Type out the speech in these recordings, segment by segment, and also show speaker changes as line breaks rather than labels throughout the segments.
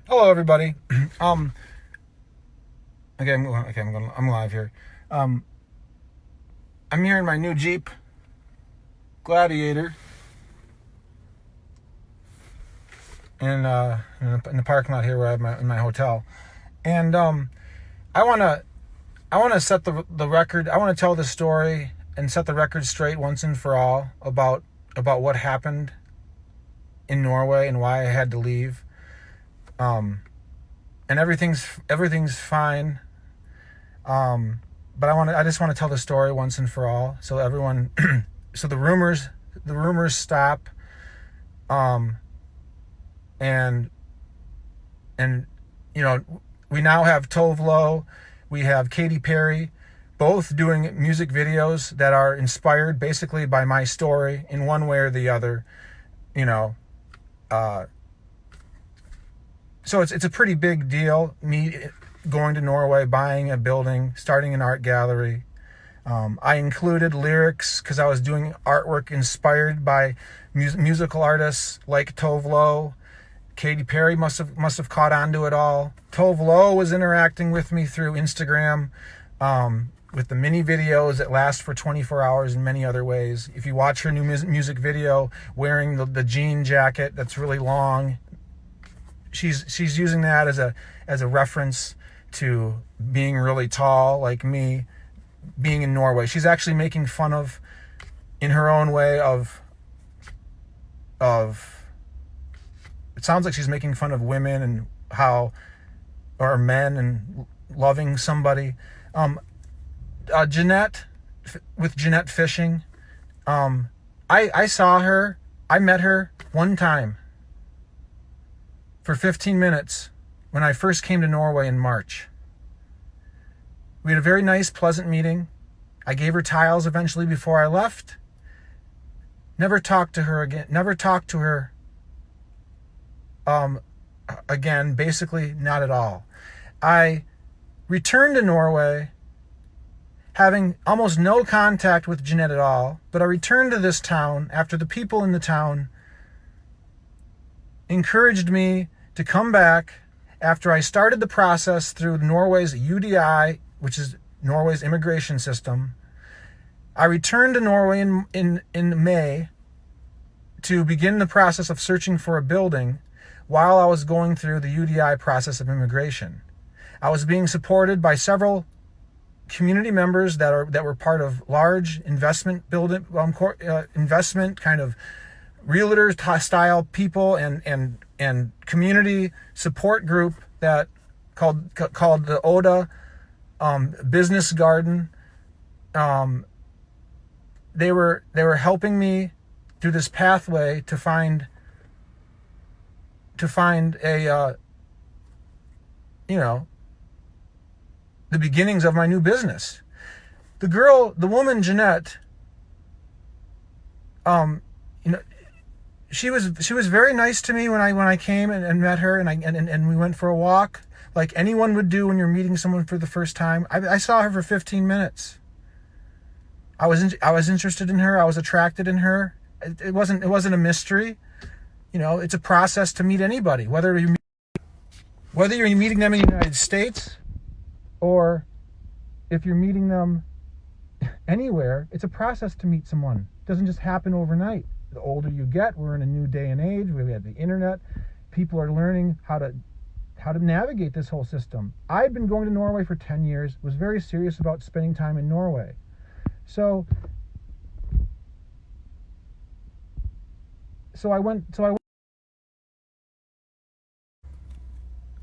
Hello, everybody. um, I'm live here. Um, I'm here in my new Jeep Gladiator, in the parking lot here where I have my hotel, and I wanna set the record. I want to tell the story and set the record straight once and for all about what happened in Norway and why I had to leave. And everything's fine. But I just want to tell the story once and for all, so everyone, so the rumors stop. Um, and and you know, we now have Tove Lo, we have Katy Perry, both doing music videos that are inspired basically by my story in one way or the other. You know, uh, so it's a pretty big deal. Me going to Norway, buying a building, starting an art gallery. I included lyrics because I was doing artwork inspired by musical artists like Tove Lo. Katy Perry must have caught on to it all. Tove Lo was interacting with me through Instagram, with the mini videos that last for 24 hours in many other ways. If you watch her new music video wearing the jean jacket that's really long, she's using that as a reference to being really tall like me, being in Norway. She's actually making fun of, in her own way, of it sounds like she's making fun of women and how, or men, and loving somebody. Jeanette, with Jeanette Fishing, I saw her. I met her one time for 15 minutes when I first came to Norway in March. We had a very nice, pleasant meeting. I gave her tiles eventually before I left. Never talked to her again. Never talked to her again, basically not at all. I returned to Norway having almost no contact with Jeanette at all, but I returned to this town after the people in the town encouraged me to come back after I started the process through Norway's UDI, which is Norway's immigration system. I returned to Norway in May to begin the process of searching for a building while I was going through the UDI process of immigration. I was being supported by several community members that were part of large investment investment kind of realtor style people, and community support group that called the Odda business garden. They were helping me through this pathway to find a the beginnings of my new business. The woman Jeanette, she was very nice to me when I came and met her, and we went for a walk like anyone would do when you're meeting someone for the first time. I saw her for 15 minutes. I was interested in her. I was attracted in her. It wasn't a mystery. It's a process to meet anybody, whether you're meeting them in the United States or if you're meeting them anywhere. It's a process to meet someone. It doesn't just happen overnight. The older you get, we're in a new day and age where we have the internet. People are learning how to navigate this whole system. I'd been going to Norway for 10 years, was very serious about spending time in Norway. So I went.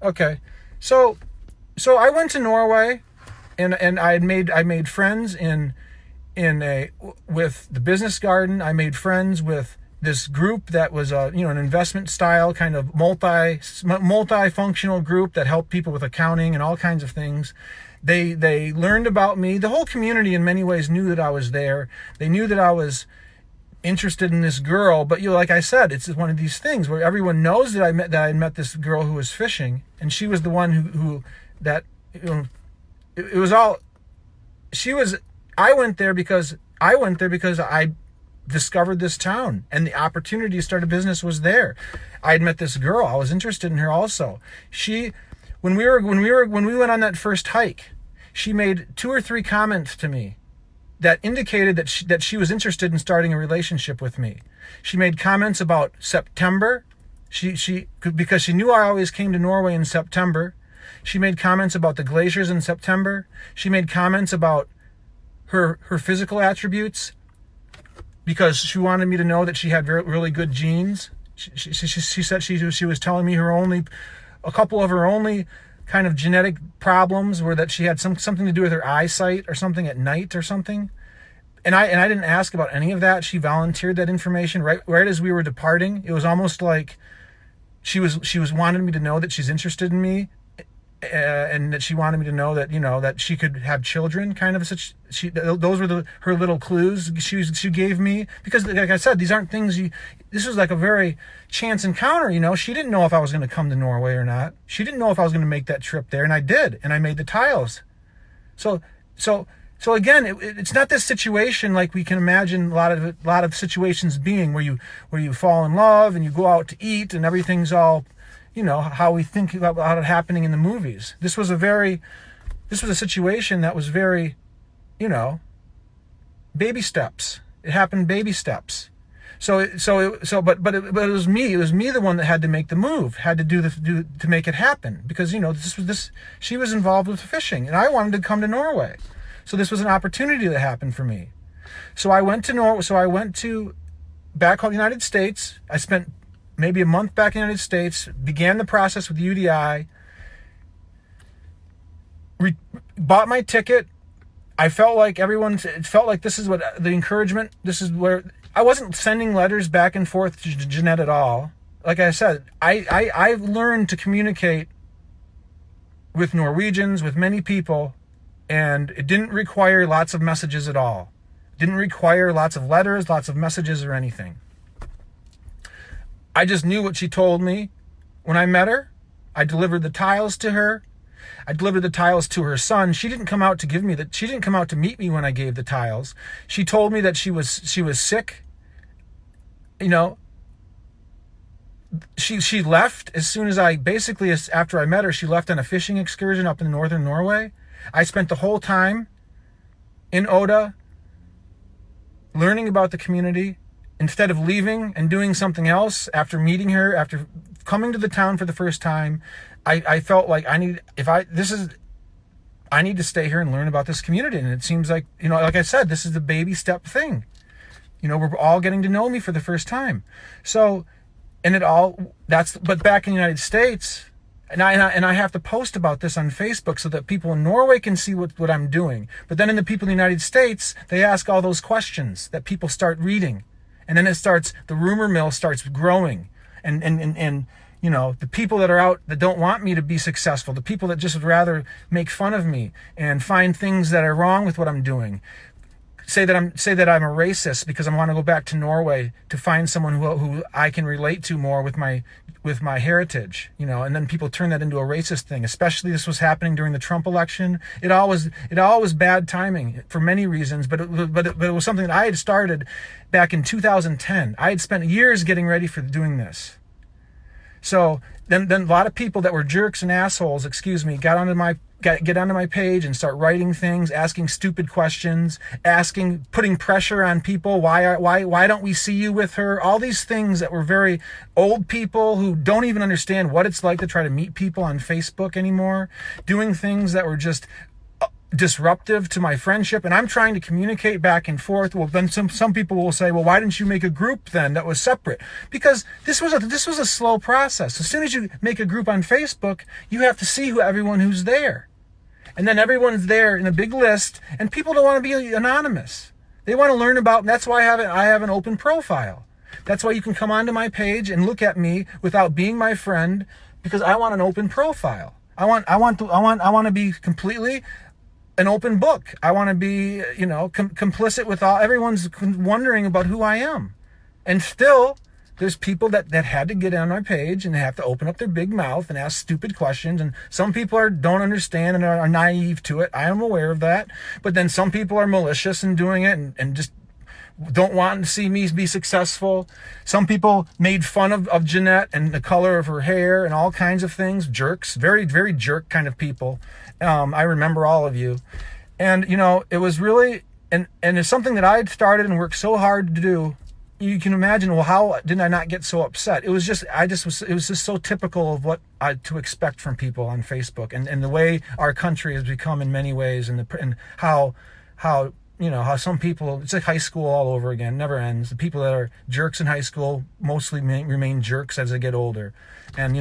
Okay, so I went to Norway, and I made friends with the business garden. I made friends with this group that was an investment style kind of multi-functional group that helped people with accounting and all kinds of things. They learned about me. The whole community in many ways knew that I was there. They knew that I was interested in this girl, but like I said, it's one of these things where everyone knows that I met this girl who was fishing, and she was the one who it was all she was. I went there because I discovered this town, and the opportunity to start a business was there. I had met this girl. I was interested in her also. When we went on that first hike, she made 2 or 3 comments to me that indicated that she was interested in starting a relationship with me. She made comments about September. Because she knew I always came to Norway in September. She made comments about the glaciers in September. She made comments about her physical attributes because she wanted me to know that she had really good genes. She said she was telling me a couple of her only kind of genetic problems were that she had something to do with her eyesight or something at night or something. And I didn't ask about any of that. She volunteered that information right as we were departing. It was almost like she was wanting me to know that she's interested in me, and that she wanted me to know that, that she could have children, kind of such. Those were her little clues she gave me, because like I said, these aren't things this was like a very chance encounter. She didn't know if I was going to come to Norway or not. She didn't know if I was going to make that trip there, and I did, and I made the tiles. So again, it's not this situation like we can imagine a lot of situations being where you fall in love and you go out to eat and everything's all, how we think about it happening in the movies. This was a situation that was very, baby steps. It happened baby steps. But it was me. It was me the one that had to make the move, had to to make it happen, because she was involved with fishing and I wanted to come to Norway. So this was an opportunity that happened for me. So I went to Norway. So I went to back home, United States. I spent maybe a month back in the United States, began the process with UDI, bought my ticket. It felt like this is what the encouragement, this is where I wasn't sending letters back and forth to Jeanette at all. Like I said, I've learned to communicate with Norwegians, with many people, and it didn't require lots of messages at all. It didn't require lots of letters, lots of messages or anything. I just knew what she told me when I met her. I delivered the tiles to her. I delivered the tiles to her son. She didn't come out to she didn't come out to meet me when I gave the tiles. She told me that she was sick. She left as soon as after I met her, she left on a fishing excursion up in northern Norway. I spent the whole time in Odda learning about the community instead of leaving and doing something else after meeting her, after coming to the town for the first time. I felt like I need to stay here and learn about this community. And it seems like, like I said, this is the baby step thing. We're all getting to know me for the first time. So, but back in the United States, and I have to post about this on Facebook so that people in Norway can see what I'm doing. But then in the people in the United States, they ask all those questions that people start reading. And then the rumor mill starts growing. And the people that are out that don't want me to be successful, the people that just would rather make fun of me and find things that are wrong with what I'm doing, say that I'm a racist because I want to go back to Norway to find someone who I can relate to more with my heritage, and then people turn that into a racist thing. Especially this was happening during the Trump election. It all was bad timing for many reasons, but it was something that I had started back in 2010. I had spent years getting ready for doing this. So then a lot of people that were jerks and assholes, get onto my page and start writing things, asking stupid questions, putting pressure on people. Why don't we see you with her? All these things that were very old people who don't even understand what it's like to try to meet people on Facebook anymore, doing things that were just disruptive to my friendship. And I'm trying to communicate back and forth. Well, then some people will say, well, why didn't you make a group then that was separate? Because this was a slow process. As soon as you make a group on Facebook, you have to see everyone who's there. And then everyone's there in a big list, and people don't want to be anonymous. They want to learn about, and that's why I have an open profile. That's why you can come onto my page and look at me without being my friend, because I want an open profile. I want to be completely an open book. I want to be, complicit with everyone's wondering about who I am. And still, there's people that had to get on my page and they have to open up their big mouth and ask stupid questions. And some people don't understand and are naive to it. I am aware of that. But then some people are malicious in doing it and just don't want to see me be successful. Some people made fun of Jeanette and the color of her hair and all kinds of things. Jerks, very, very jerk kind of people. I remember all of you. And, it was really, and it's something that I had started and worked so hard to do. You can imagine, well, how did I not get so upset? It was just so typical of what to expect from people on Facebook, and the way our country has become in many ways, and how some people, it's like high school all over again, never ends. The people that are jerks in high school mostly remain jerks as they get older. And,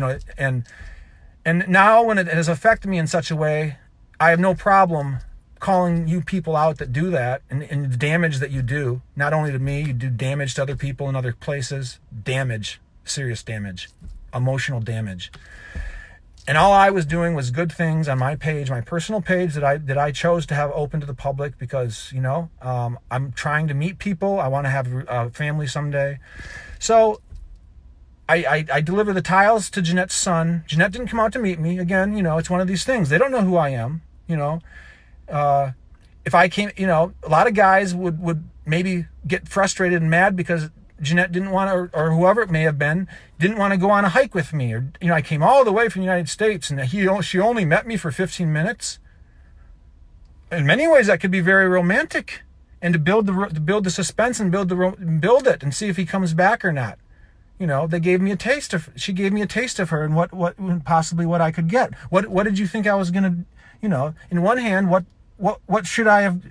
and now when it has affected me in such a way, I have no problem calling you people out that do that, and the damage that you do, not only to me, you do damage to other people in other places, serious damage, emotional damage. And all I was doing was good things on my page, my personal page that I chose to have open to the public because, I'm trying to meet people. I want to have a family someday. So I deliver the tiles to Jeanette's son. Jeanette didn't come out to meet me. Again, it's one of these things. They don't know who I am, if I came, a lot of guys would maybe get frustrated and mad because Jeanette didn't want to, or whoever it may have been, didn't want to go on a hike with me. Or, I came all the way from the United States and she only met me for 15 minutes. In many ways, that could be very romantic, and to build the suspense and build it and see if he comes back or not. She gave me a taste of her and what possibly what I could get. What did you think I was going to, in one hand, what should I have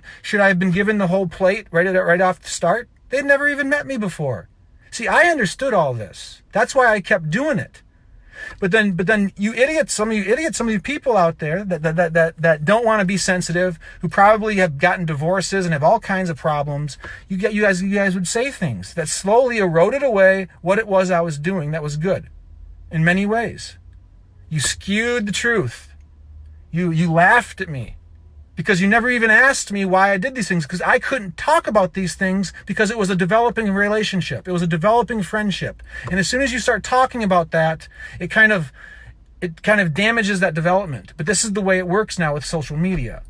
been given the whole plate right off the start? They'd never even met me before. See, I understood all this. That's why I kept doing it. But then you idiots, some of you people out there that don't want to be sensitive, who probably have gotten divorces and have all kinds of problems, you guys would say things that slowly eroded away what it was I was doing that was good in many ways. You skewed the truth. You laughed at me because you never even asked me why I did these things, because I couldn't talk about these things because it was a developing relationship. It was a developing friendship. And as soon as you start talking about that, it kind of damages that development. But this is the way it works now with social media.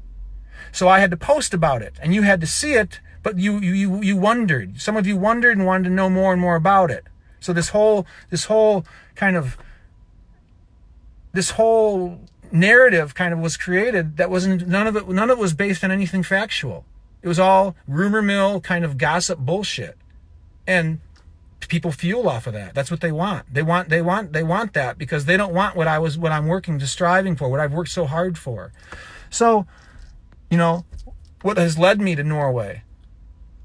So I had to post about it, and you had to see it, but you wondered. Some of you wondered and wanted to know more and more about it. So this whole narrative kind of was created that wasn't, none of it was based on anything factual. It was all rumor mill kind of gossip bullshit. And people fuel off of that. That's what they want. They want that because they don't want what I'm working to striving for, what I've worked so hard for. So, what has led me to Norway,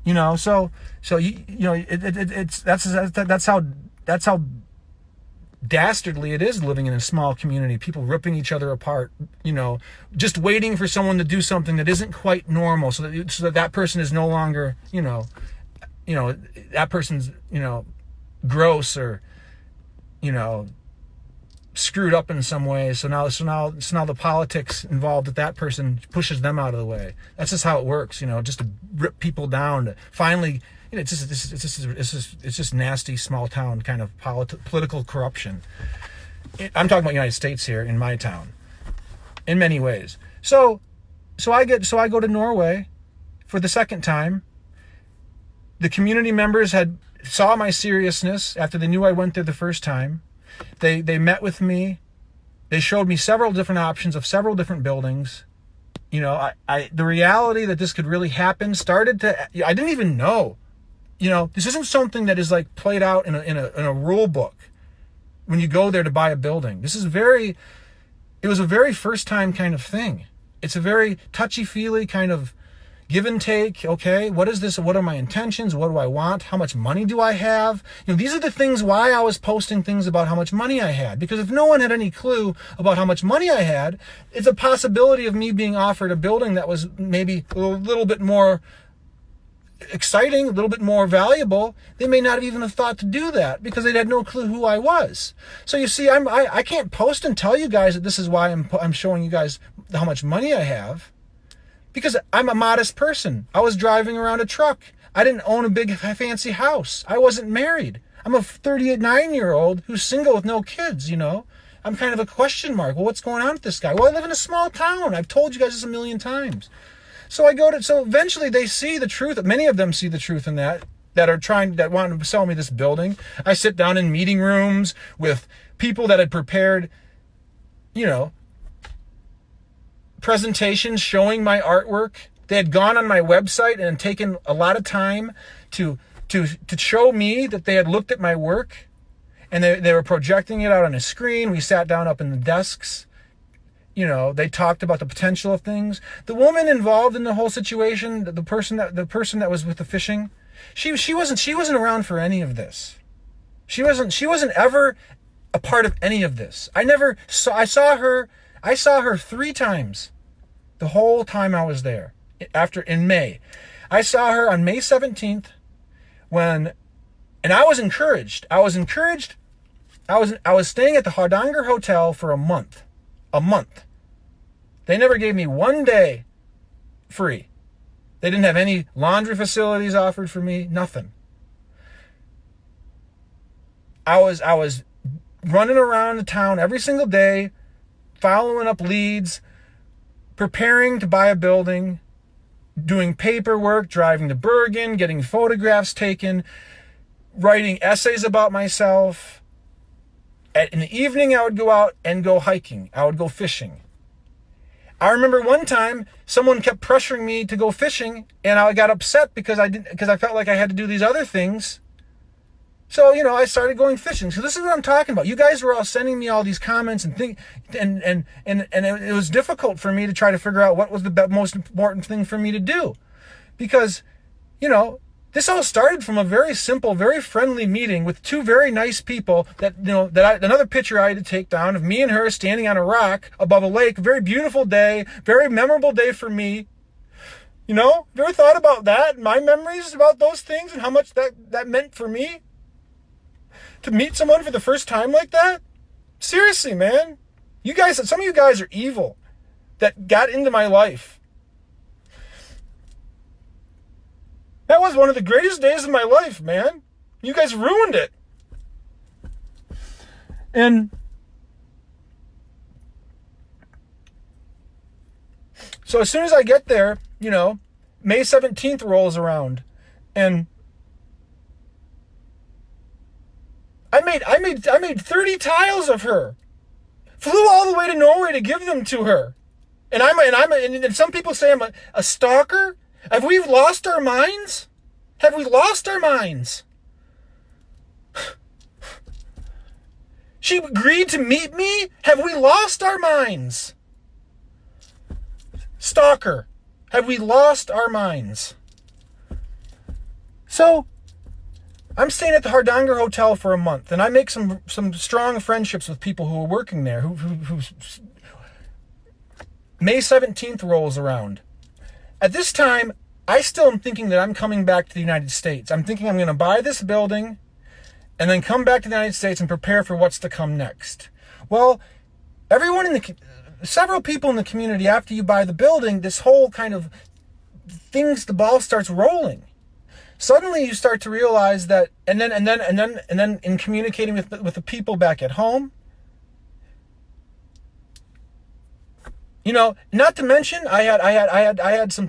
that's how dastardly it is living in a small community, people ripping each other apart, just waiting for someone to do something that isn't quite normal so that person is no longer, that person's, gross or, screwed up in some way. So now the politics involved with that person pushes them out of the way. That's just how it works, just to rip people down to finally, it's just nasty small town kind of political corruption. I'm talking about the United States here in my town, in many ways. So I go to Norway for the second time. The community members saw my seriousness after they knew I went there the first time. They met with me. They showed me several different options of several different buildings. The reality that this could really happen I didn't even know. This isn't something that is like played out in a rule book when you go there to buy a building. It was a very first time kind of thing. It's a very touchy-feely kind of give and take. Okay, what is this? What are my intentions? What do I want? How much money do I have? These are the things why I was posting things about how much money I had. Because if no one had any clue about how much money I had, it's a possibility of me being offered a building that was maybe a little bit more exciting, a little bit more valuable. They may not even have thought to do that because they had no clue who I was. So you see, I can't post and tell you guys that this is why I'm showing you guys how much money I have, because I'm a modest person. I was driving around a truck. I didn't own a big fancy house. I wasn't married. I'm a 39-year-old who's single with no kids. I'm kind of a question mark. Well, what's going on with this guy? Well, I live in a small town. I've told you guys this a million times. So eventually they see the truth. Many of them see the truth in that want to sell me this building. I sit down in meeting rooms with people that had prepared, presentations showing my artwork. They had gone on my website and taken a lot of time to show me that they had looked at my work, and they were projecting it out on a screen. We sat down up in the desks. They talked about the potential of things. The woman involved in the whole situation, the person that was with the fishing, she wasn't around for any of this. She wasn't ever a part of any of this. I saw her 3 times the whole time I was there. In May. I saw her on May 17th and I was encouraged. I was staying at the Hardanger Hotel for a month. They never gave me one day free. They didn't have any laundry facilities offered for me, nothing. I was running around the town every single day, following up leads, preparing to buy a building, doing paperwork, driving to Bergen, getting photographs taken, writing essays about myself. In the evening, I would go out and go hiking. I would go fishing. I remember one time someone kept pressuring me to go fishing, and I got upset because I felt like I had to do these other things. So, I started going fishing. So this is what I'm talking about. You guys were all sending me all these comments and it was difficult for me to try to figure out what was the most important thing for me to do. Because, this all started from a very simple, very friendly meeting with 2 very nice people another picture I had to take down of me and her standing on a rock above a lake. Very beautiful day, very memorable day for me. You ever thought about that? My memories about those things and how much that meant for me? To meet someone for the first time like that? Seriously, man. Some of you guys are evil that got into my life. That was one of the greatest days of my life, man. You guys ruined it. And so as soon as I get there, May 17th rolls around, and I made 30 tiles of her. Flew all the way to Norway to give them to her. And some people say I'm a stalker. Have we lost our minds? Have we lost our minds? She agreed to meet me? Have we lost our minds? Stalker. Have we lost our minds? So, I'm staying at the Hardanger Hotel for a month, and I make some strong friendships with people who are working there. Who May 17th rolls around. At this time, I still am thinking that I'm coming back to the United States. I'm thinking I'm going to buy this building and then come back to the United States and prepare for what's to come next. Well, several people in the community, after you buy the building, this whole kind of the ball starts rolling. Suddenly you start to realize that, and then in communicating with the people back at home, not to mention I had some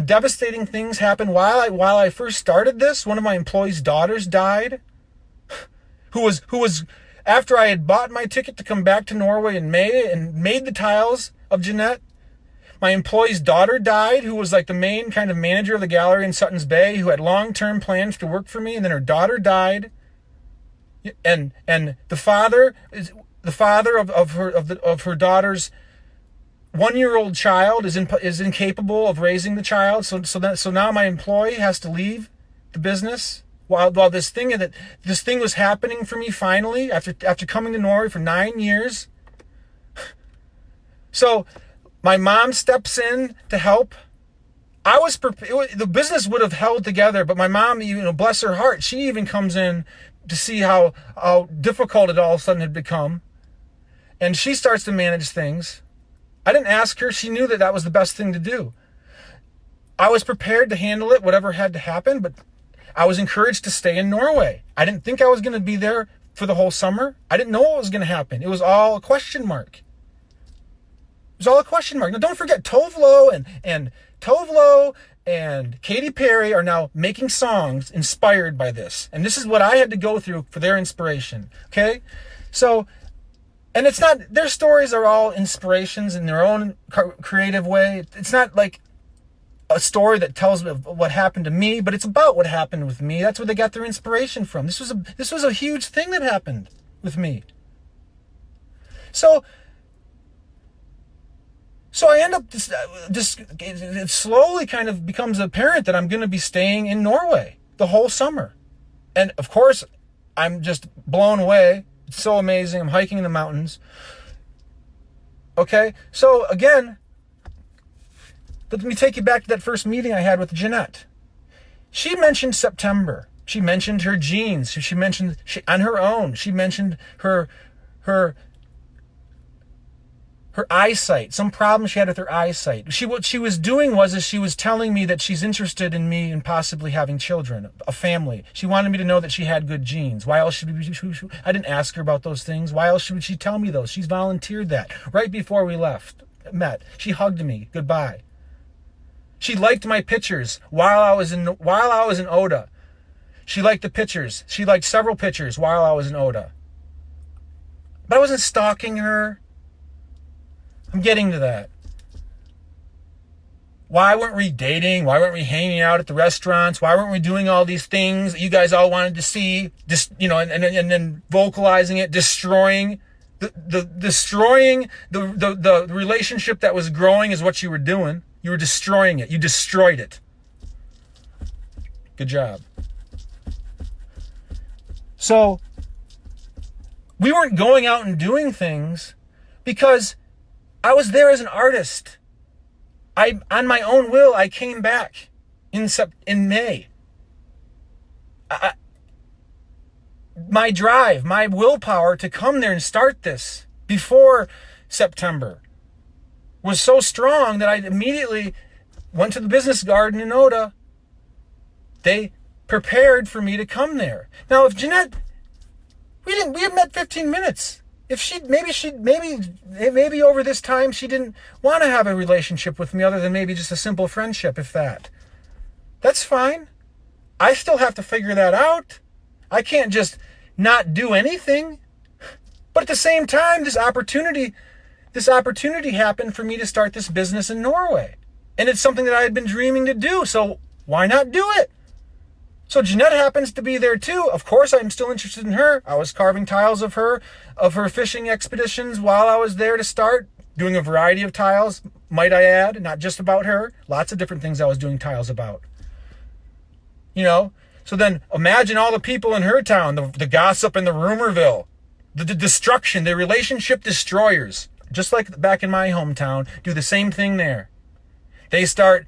devastating things happen while I first started this. One of my employees' daughters died, who was after I had bought my ticket to come back to Norway in May and made the tiles of Jeanette. My employee's daughter died, who was like the main kind of manager of the gallery in Sutton's Bay, who had long-term plans to work for me, and then her daughter died. And the father of her daughter's 1-year-old child is incapable of raising the child. So now my employee has to leave the business while this thing was happening for me finally after coming to Norway for 9 years. So my mom steps in to help. The business would have held together, but my mom, bless her heart, she even comes in to see how difficult it all of a sudden had become. And she starts to manage things. I didn't ask her. She knew that was the best thing to do. I was prepared to handle it, whatever had to happen, but I was encouraged to stay in Norway. I didn't think I was going to be there for the whole summer. I didn't know what was going to happen. It was all a question mark. It was all a question mark. Now, don't forget, Tovlo and Tove Lo and Katy Perry are now making songs inspired by this. And this is what I had to go through for their inspiration. Okay? So, and it's not, their stories are all inspirations in their own creative way. It's not like a story that tells me what happened to me, but it's about what happened with me. That's where they got their inspiration from. This was a huge thing that happened with me. So I end up it slowly kind of becomes apparent that I'm going to be staying in Norway the whole summer. And of course, I'm just blown away. It's so amazing. I'm hiking in the mountains. Okay. So again, let me take you back to that first meeting I had with Jeanette. She mentioned September. She mentioned her genes. She mentioned on her own. She mentioned her eyesight, some problem she had with her eyesight. What she was doing was she was telling me that she's interested in me and possibly having children, a family. She wanted me to know that she had good genes. Why else should I didn't ask her about those things. Why else should she tell me those? She's volunteered that right before we met. She hugged me goodbye. She liked my pictures while I was in Odda. She liked the pictures. She liked several pictures while I was in Odda. But I wasn't stalking her. I'm getting to that. Why weren't we dating? Why weren't we hanging out at the restaurants? Why weren't we doing all these things that you guys all wanted to see? Just, and then vocalizing it, destroying the relationship that was growing is what you were doing. You were destroying it. You destroyed it. Good job. So we weren't going out and doing things because I was there as an artist. On my own will, I came back in May. My drive, my willpower to come there and start this before September was so strong that I immediately went to the business garden in Odda. They prepared for me to come there. Now, if Jeanette, we had met 15 minutes. If maybe over this time she didn't want to have a relationship with me other than maybe just a simple friendship, if that. That's fine. I still have to figure that out. I can't just not do anything. But at the same time, this opportunity happened for me to start this business in Norway. And it's something that I had been dreaming to do, so why not do it? So Jeanette happens to be there too. Of course, I'm still interested in her. I was carving tiles of her fishing expeditions while I was there to start, doing a variety of tiles, might I add, not just about her. Lots of different things I was doing tiles about. So then imagine all the people in her town, the gossip and the rumorville, the destruction, the relationship destroyers, just like back in my hometown, do the same thing there. They start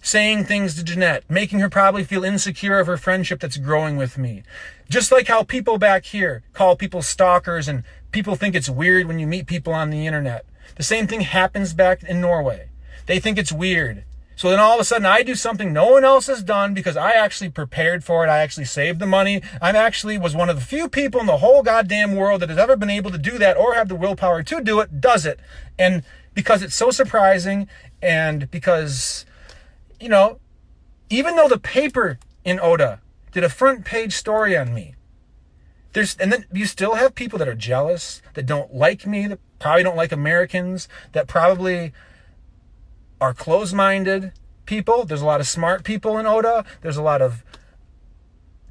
saying things to Jeanette, making her probably feel insecure of her friendship that's growing with me. Just like how people back here call people stalkers and people think it's weird when you meet people on the internet. The same thing happens back in Norway. They think it's weird. So then all of a sudden I do something no one else has done because I actually prepared for it. I actually saved the money. Was one of the few people in the whole goddamn world that has ever been able to do that or have the willpower to do it, does it. And because it's so surprising and because even though the paper in Odda did a front page story on me, and then you still have people that are jealous, that don't like me, that probably don't like Americans, that probably are closed-minded people. There's a lot of smart people in Odda. There's a lot of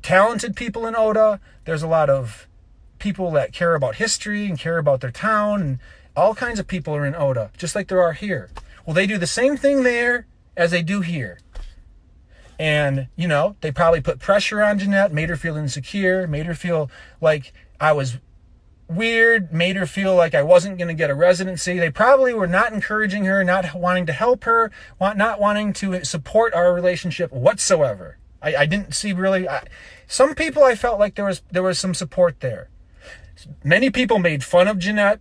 talented people in Odda. There's a lot of people that care about history and care about their town, and all kinds of people are in Odda, just like there are here. Well, they do the same thing there as they do here. And, they probably put pressure on Jeanette, made her feel insecure, made her feel like I was weird, made her feel like I wasn't going to get a residency. They probably were not encouraging her, not wanting to help her, not wanting to support our relationship whatsoever. I didn't see really... some people I felt like there was some support there. Many people made fun of Jeanette.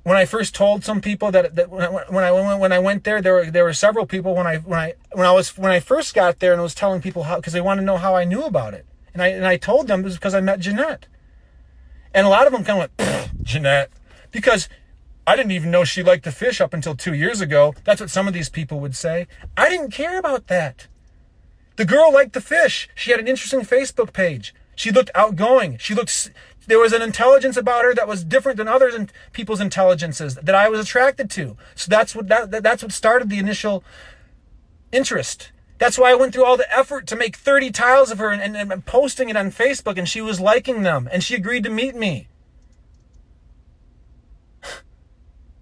When I first told some people that when I went there were several people when I first got there and was telling people how, because they wanted to know how I knew about it, and I told them it was because I met Jeanette, and a lot of them kind of went Jeanette, because I didn't even know she liked to fish up until 2 years ago. That's what some of these people would say. I didn't care about that. The girl liked to fish. She had an interesting Facebook page. She looked outgoing. There was an intelligence about her that was different than others and people's intelligences that I was attracted to. So that's what started the initial interest. That's why I went through all the effort to make 30 tiles of her and posting it on Facebook, and she was liking them, and she agreed to meet me.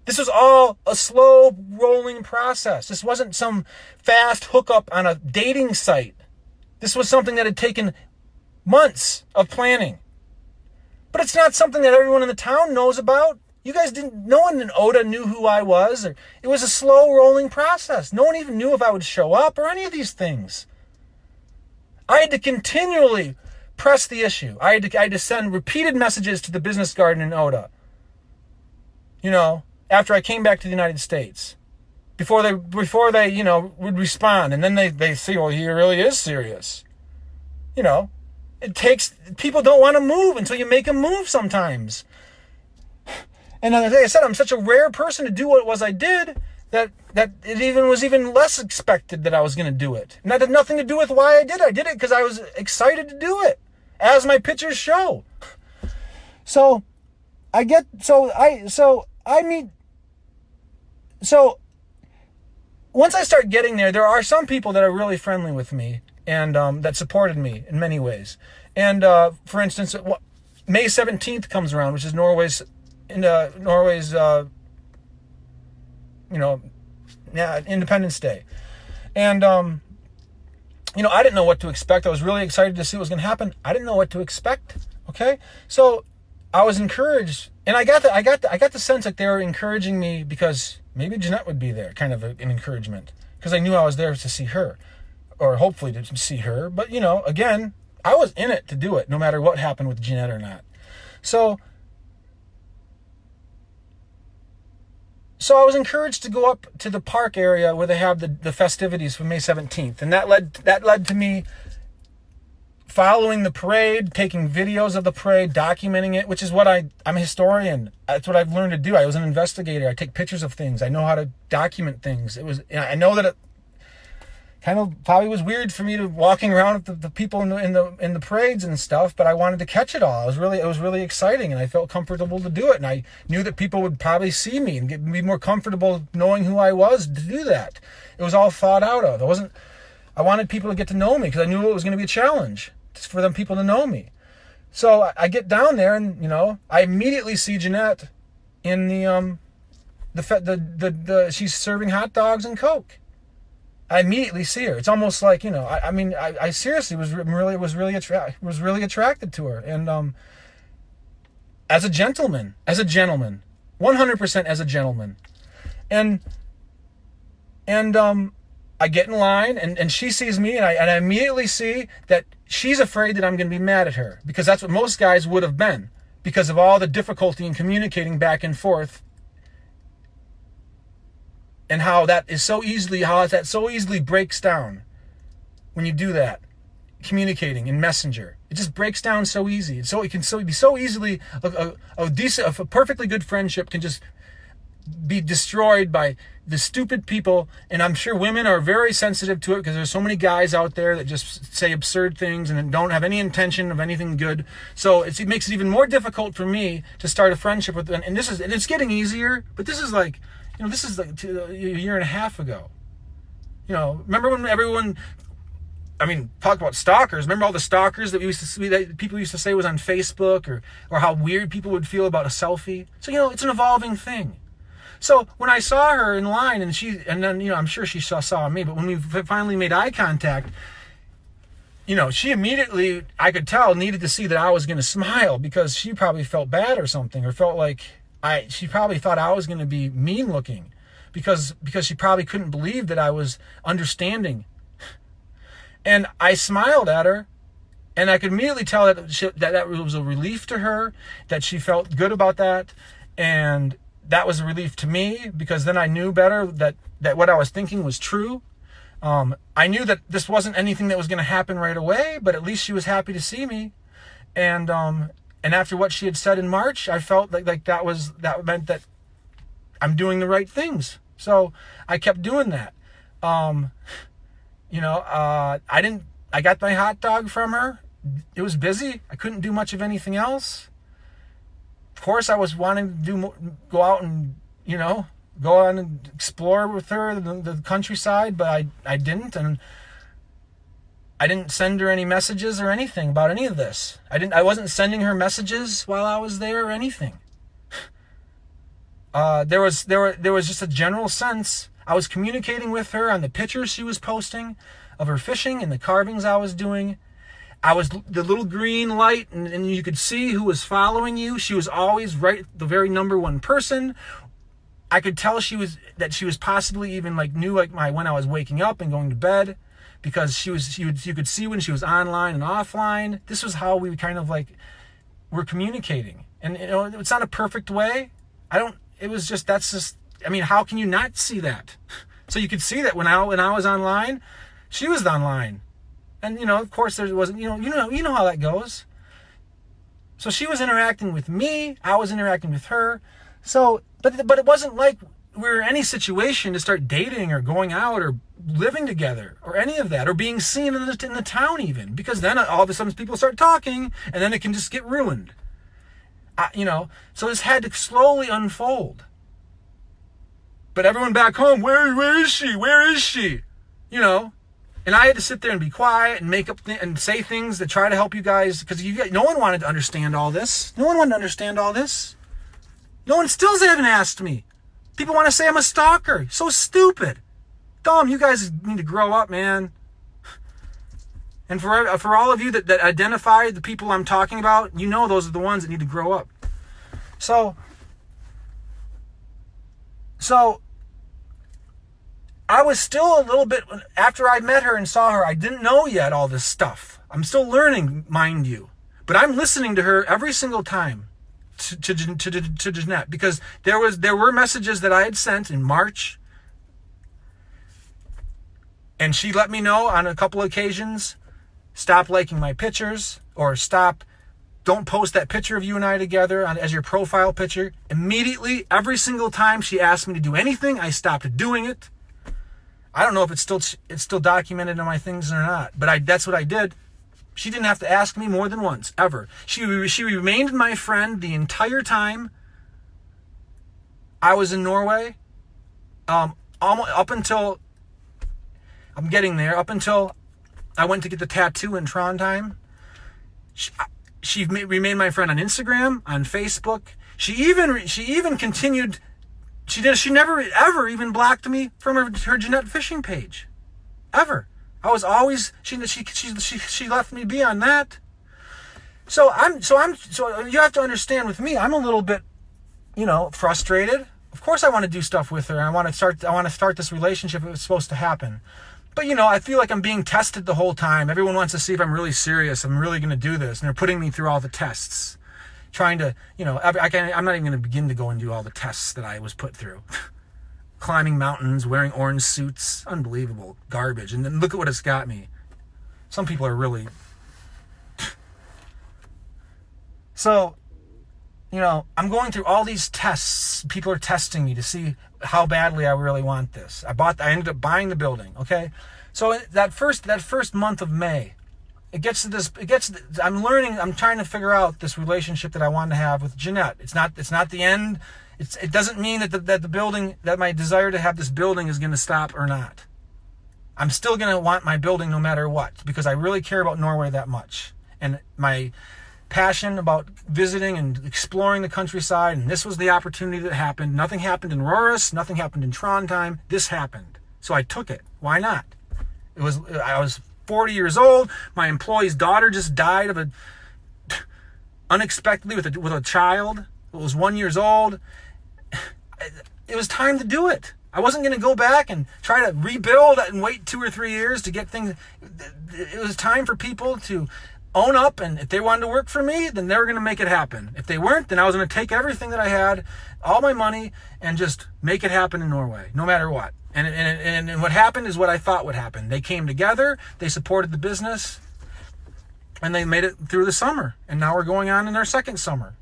This was all a slow rolling process. This wasn't some fast hookup on a dating site. This was something that had taken months of planning. But it's not something that everyone in the town knows about. You guys didn't, no one in Odda knew who I was. It was a slow rolling process. No one even knew if I would show up or any of these things. I had to continually press the issue. I had to send repeated messages to the business garden in Odda. After I came back to the United States, before they would respond, and then they see, well, he really is serious. People don't want to move until you make them move sometimes. And as I said, I'm such a rare person to do what it was I did that it was even less expected that I was going to do it. And that had nothing to do with why I did it. I did it because I was excited to do it, as my pictures show. So once I start getting there are some people that are really friendly with me and that supported me in many ways. And for instance, May 17th comes around, which is Norway's Independence Day. And I didn't know what to expect. I was really excited to see what was going to happen. I didn't know what to expect. Okay, so I was encouraged, and I got the sense that they were encouraging me because maybe Jeanette would be there, kind of an encouragement, because I knew I was there to see her, or hopefully to see her. But again, I was in it to do it, no matter what happened with Jeanette or not. So I was encouraged to go up to the park area where they have the festivities for May 17th, and that led to me following the parade, taking videos of the parade, documenting it, which is what I'm a historian. That's what I've learned to do. I was an investigator. I take pictures of things. I know how to document things. I know that it kind of probably was weird for me to walking around with the people in the parades and stuff, but I wanted to catch it all. It was really exciting, and I felt comfortable to do it. And I knew that people would probably see me and be more comfortable knowing who I was to do that. It was all thought out of. I wanted people to get to know me because I knew it was going to be a challenge for them people to know me. So I get down there, and I immediately see Jeanette in she's serving hot dogs and Coke. I immediately see her. It's almost like I seriously was really attracted to her, and as a gentleman, 100% as a gentleman, and I get in line, and she sees me, and I immediately see that she's afraid that I'm going to be mad at her, because that's what most guys would have been, because of all the difficulty in communicating back and forth, and how that so easily breaks down when you do that, communicating in Messenger. It just breaks down so easy. It can be so easily a perfectly good friendship can just be destroyed by the stupid people. And I'm sure women are very sensitive to it, because there's so many guys out there that just say absurd things and don't have any intention of anything good. So it makes it even more difficult for me to start a friendship with them. And it's getting easier, but this is like a year and a half ago. Remember when everyone, talk about stalkers. Remember all the stalkers that we used to see, that people used to say was on Facebook, or how weird people would feel about a selfie. So, it's an evolving thing. So when I saw her in line, and then I'm sure she saw me, but when we finally made eye contact, she immediately, I could tell, needed to see that I was going to smile, because she probably felt bad or something, or felt like she probably thought I was going to be mean looking, because she probably couldn't believe that I was understanding. And I smiled at her, and I could immediately tell that was a relief to her, that she felt good about that. And that was a relief to me, because then I knew better that what I was thinking was true. I knew that this wasn't anything that was going to happen right away, but at least she was happy to see me. And after what she had said in March, I felt like that meant that I'm doing the right things. So I kept doing that. I got my hot dog from her. It was busy. I couldn't do much of anything else. Of course, I was wanting to go out and, go on and explore with her the countryside, but I didn't, and I didn't send her any messages or anything about any of this. I wasn't sending her messages while I was there or anything. There was just a general sense. I was communicating with her on the pictures she was posting of her fishing and the carvings I was doing. I was the little green light, and you could see who was following you. She was always right, the very number one person. I could tell that she was possibly even knew when I was waking up and going to bed, because you could see when she was online and offline. This was how we kind of were communicating. And it's not a perfect way. How can you not see that? So you could see that when I was online, she was online. And, of course there wasn't, you know how that goes. So she was interacting with me. I was interacting with her. So, but it wasn't like we were in any situation to start dating or going out or living together or any of that, or being seen in the town even, because then all of a sudden people start talking and then it can just get ruined. So this had to slowly unfold. But everyone back home, where is she? Where is she? And I had to sit there and be quiet and make up and say things to try to help you guys, because no one wanted to understand all this. No one wanted to understand all this. No one still haven't asked me. People want to say I'm a stalker. So stupid. Dumb. You guys need to grow up, man. And for all of you that identify the people I'm talking about, those are the ones that need to grow up. So I was still a little bit, after I met her and saw her, I didn't know yet all this stuff. I'm still learning, mind you. But I'm listening to her every single time to Jeanette, because there were messages that I had sent in March, and she let me know on a couple occasions, stop liking my pictures, or don't post that picture of you and I together as your profile picture. Immediately, every single time she asked me to do anything, I stopped doing it. I don't know if it's still documented in my things or not, but that's what I did. She didn't have to ask me more than once, ever. She remained my friend the entire time I was in Norway. Up until I'm getting there, up until I went to get the tattoo in Trondheim. She remained my friend on Instagram, on Facebook. She even continued. She never ever even blocked me from her Jeanette fishing page, ever. I was always she left me be on that. So you have to understand, with me, I'm a little bit, frustrated. Of course I want to do stuff with her. I want to start this relationship if it's supposed to happen. But I feel like I'm being tested the whole time. Everyone wants to see if I'm really serious. I'm really going to do this, and they're putting me through all the tests. Trying to, I'm not even going to begin to go and do all the tests that I was put through. Climbing mountains, wearing orange suits, unbelievable garbage. And then look at what it's got me. Some people are really... So, I'm going through all these tests. People are testing me to see how badly I really want this. I ended up buying the building, okay? So that first month of May, I'm trying to figure out this relationship that I want to have with Jeanette. It's not the end. It doesn't mean that my desire to have this building is going to stop or not. I'm still going to want my building no matter what, because I really care about Norway that much. And my passion about visiting and exploring the countryside, and this was the opportunity that happened. Nothing happened in Røros, nothing happened in Trondheim. This happened. So I took it. Why not? I was 40 years old. My employee's daughter just died unexpectedly with a child who was 1 year old. It was time to do it. I wasn't going to go back and try to rebuild and wait 2 or 3 years to get things. It was time for people to own up, and if they wanted to work for me, then they were going to make it happen. If they weren't, then I was going to take everything that I had, all my money, and just make it happen in Norway, no matter what. And what happened is what I thought would happen. They came together, they supported the business, and they made it through the summer. And now we're going on in our second summer.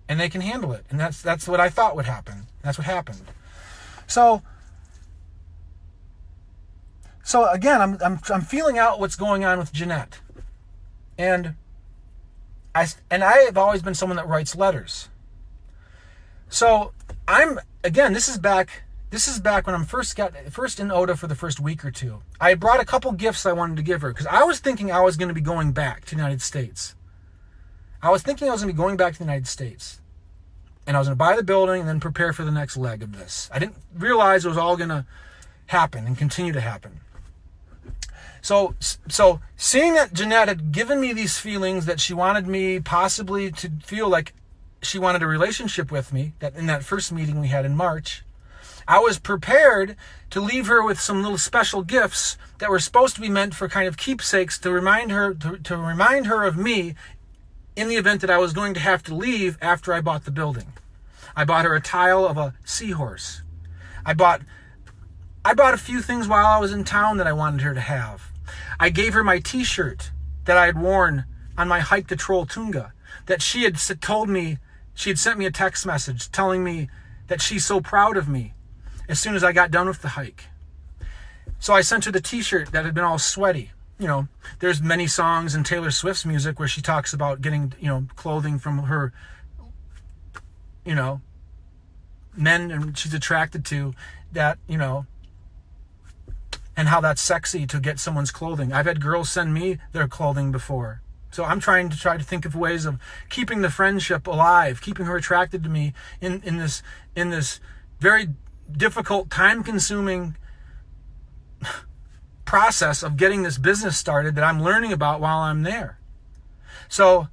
and they can handle it. And that's what I thought would happen. That's what happened. So again, I'm feeling out what's going on with Jeanette, and I have always been someone that writes letters. So this is back when I'm first in Odda for the first week or two. I brought a couple gifts I wanted to give her because I was thinking I was going to be going back to the United States. I was thinking I was going to be going back to the United States. And I was going to buy the building and then prepare for the next leg of this. I didn't realize it was all going to happen and continue to happen. So seeing that Jeanette had given me these feelings that she wanted me possibly to feel like she wanted a relationship with me, that in that first meeting we had in March, I was prepared to leave her with some little special gifts that were supposed to be meant for kind of keepsakes to remind her of me in the event that I was going to have to leave after I bought the building. I bought her a tile of a seahorse. I bought a few things while I was in town that I wanted her to have. I gave her my t-shirt that I had worn on my hike to Trolltunga, that she had told me, she had sent me a text message telling me that she's so proud of me as soon as I got done with the hike. So I sent her the t-shirt that had been all sweaty. You know, there's many songs in Taylor Swift's music where she talks about getting, clothing from her, men and she's attracted to that, and how that's sexy to get someone's clothing. I've had girls send me their clothing before. So I'm trying to think of ways of keeping the friendship alive, keeping her attracted to me in this very difficult, time-consuming process of getting this business started that I'm learning about while I'm there. So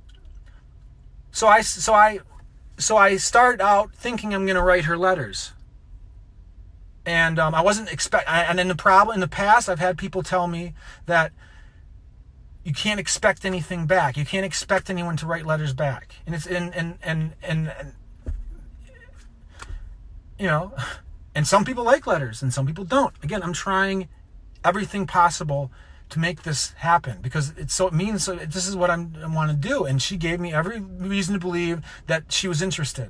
I start out thinking I'm going to write her letters. And I wasn't and in the past, I've had people tell me that you can't expect anything back. You can't expect anyone to write letters back. And it's and some people like letters and some people don't. Again, I'm trying everything possible to make this happen because this is what I want to do. And she gave me every reason to believe that she was interested.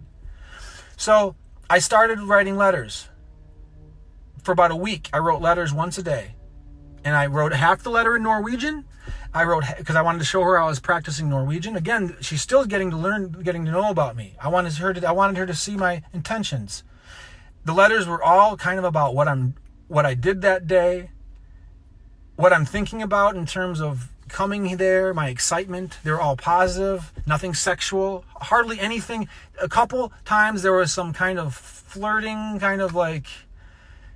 So I started writing letters. For about a week, I wrote letters once a day. And I wrote half the letter in Norwegian. I wrote because I wanted to show her I was practicing Norwegian. Again, she's still getting to know about me. I wanted her to see my intentions. The letters were all kind of about what I did that day, what I'm thinking about in terms of coming there, my excitement. They're all positive, nothing sexual, hardly anything. A couple times there was some kind of flirting, kind of like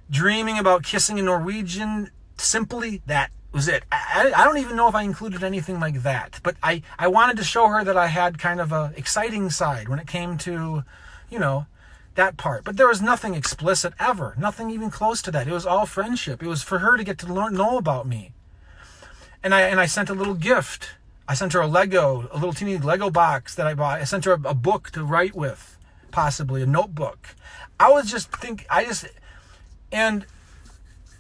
dreaming about kissing in Norwegian. Simply that was it. I don't even know if I included anything like that, but I wanted to show her that I had kind of a exciting side when it came to, that part. But there was nothing explicit ever, nothing even close to that. It was all friendship. It was for her to get to know about me. And I sent a little gift. I sent her a little teeny Lego box that I bought. I sent her a book to write with, possibly a notebook.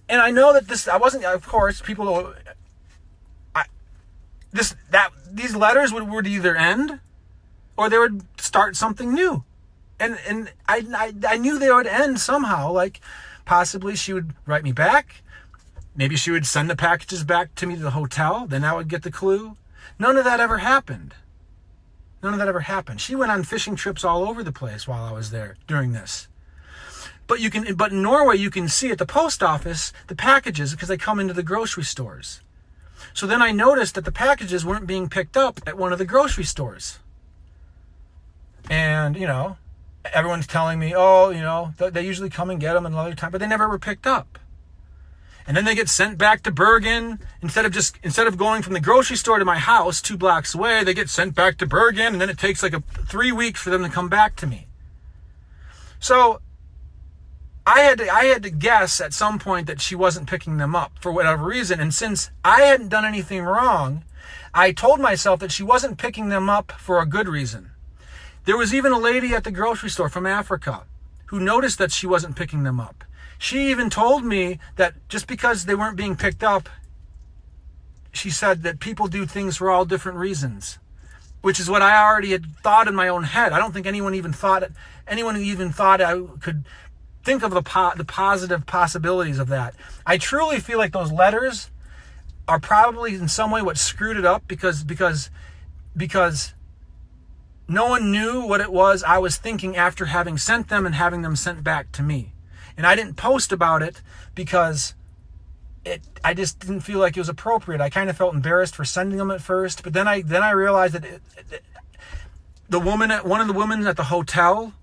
And I know that I wasn't, of course, these letters would either end or they would start something new. And I knew they would end somehow, like possibly she would write me back. Maybe she would send the packages back to me to the hotel. Then I would get the clue. None of that ever happened. She went on fishing trips all over the place while I was there during this. But in Norway, you can see at the post office the packages because they come into the grocery stores. So then I noticed that the packages weren't being picked up at one of the grocery stores. And, everyone's telling me, they usually come and get them another time, but they never were picked up. And then they get sent back to Bergen. Instead of going from the grocery store to my house 2 blocks away, they get sent back to Bergen, and then it takes like 3 weeks for them to come back to me. So I had to guess at some point that she wasn't picking them up for whatever reason. And since I hadn't done anything wrong, I told myself that she wasn't picking them up for a good reason. There was even a lady at the grocery store from Africa who noticed that she wasn't picking them up. She even told me that just because they weren't being picked up, she said that people do things for all different reasons. which is what I already had thought in my own head. I don't think anyone even thought I could think of the positive possibilities of that. I truly feel like those letters are probably in some way what screwed it up, because no one knew what it was I was thinking after having sent them and having them sent back to me. And I didn't post about it because I just didn't feel like it was appropriate. I kind of felt embarrassed for sending them at first, but then I realized that one of the women at the hotel